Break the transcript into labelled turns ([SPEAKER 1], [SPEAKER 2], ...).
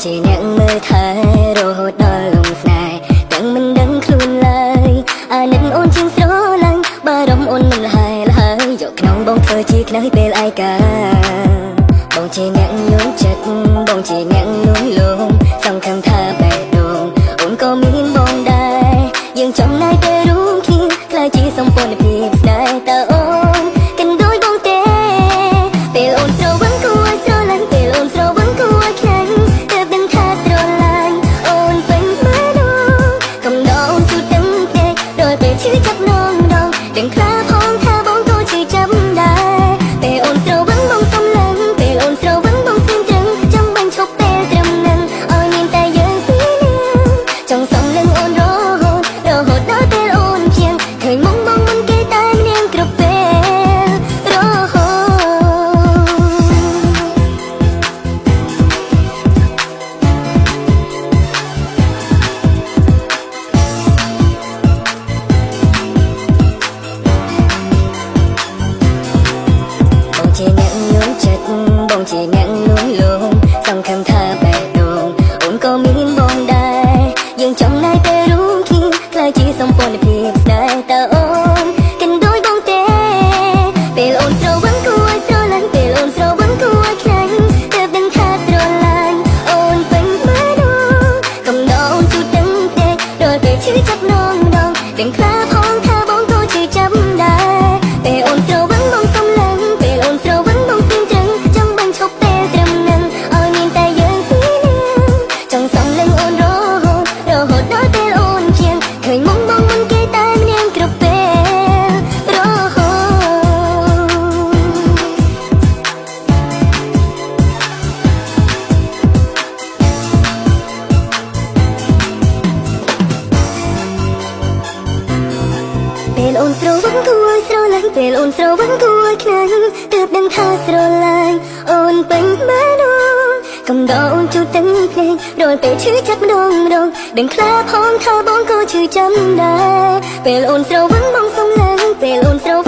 [SPEAKER 1] ជាអ្នកមើលថែរហូតដល់លំស្នេហ៍ទាំងមិនដឹងខ្លួនឡើយអាណិតអូនជាងស្រឡាញ់បារម្ភអូនមិនហើយយកក្នុងបងធ្វើជាខ្នើយពេលឯកាបងជាអ្នកយល់ចិត្តបងជាអ្នកលួងលោមសង្ឃឹមថាបេះដូងអូនក៏មានបងដែរយើងចំណាយពេលរួមគ្នាខ្លាចជាសម្ព័ន្ធភាពស្នេហ៍តើអូនគិនដូចបងទេពេលអូនស្រវឹងគួរស្រឡាញ់ពេលអូនស្រវឹងគួរខ្លាញ់ទើបដឹងថាស្រឡាញ់អូនពេញមើលនោះកំដរអូនជួបទាំងទេដោយពេលឈឺចាប់នងដងទាំងខ្លាផងថាបងក៏ឈឺចាប់ដែរពេលអូនស្រវឹងបងសំឡឹងពេលអូនស្រវឹងបងស្ងត្រឹងចង់បាញ់ឈប់ពេលត្រឹមនឹងឲ្យមានតែយើងពីរនាក់ចង់សំឡឹងអូនរហូតដល់ពេលអូនជាងឃើញមុំបងមិនគេតែម្នាក់គ្រប់ពេលរហូតបងជាអ្នកយល់ចិត្តបងជាអ្នកលួងលោមសង្ឃឹមថាបេះដូងអូនក៏មានបងដែរយើងចំណាយពេលរួមគ្នាខ្លាចជាសម្ព័ន្ធភាពស្នេហ៍តើអូនគិនដូចបងទេពេលអូនស្រវឹងគួរស្រឡាញ់ពេលអូនស្រវឹងគួរខ្លាញ់ទើបដឹងថាស្រឡាញ់អូនពេញមើលនោះកំដរអូនជួបទាំងទេដល់ពេលឈឺចាប់នងដងទាំងខ្លាផងថាបងក៏ឈឺចាប់ដែរពេលអូនស្រវឹងបងសំឡឹងពេលអូនស្រវឹងបងស្ងត្រឹងចង់បាញ់ឈប់ពេលត្រឹមនឹងឲ្យមានតែយើងពីរនាក់ចង់សំឡឹងអូនរហូតដល់ពេលអូនជាងឃើញមុំបងមិនគេតែម្នាក់គ្រប់ពេលរហូតពេលអូនស្រវឹងគួរស្រឡាញ់ពេលអូនស្រវឹងគួរខ្លាញ់ទើបដឹងថាស្រឡាញ់អូនពេញមើលនោះកំដរអូនជួបទាំងភ្នែករាល់ពេលឈឺចាប់ម្ដងដឹងខ្លាផងថាបងក៏ឈឺចាំដែរពេលអូនស្រវឹងបងសំឡឹងពេលអូនស្រវឹង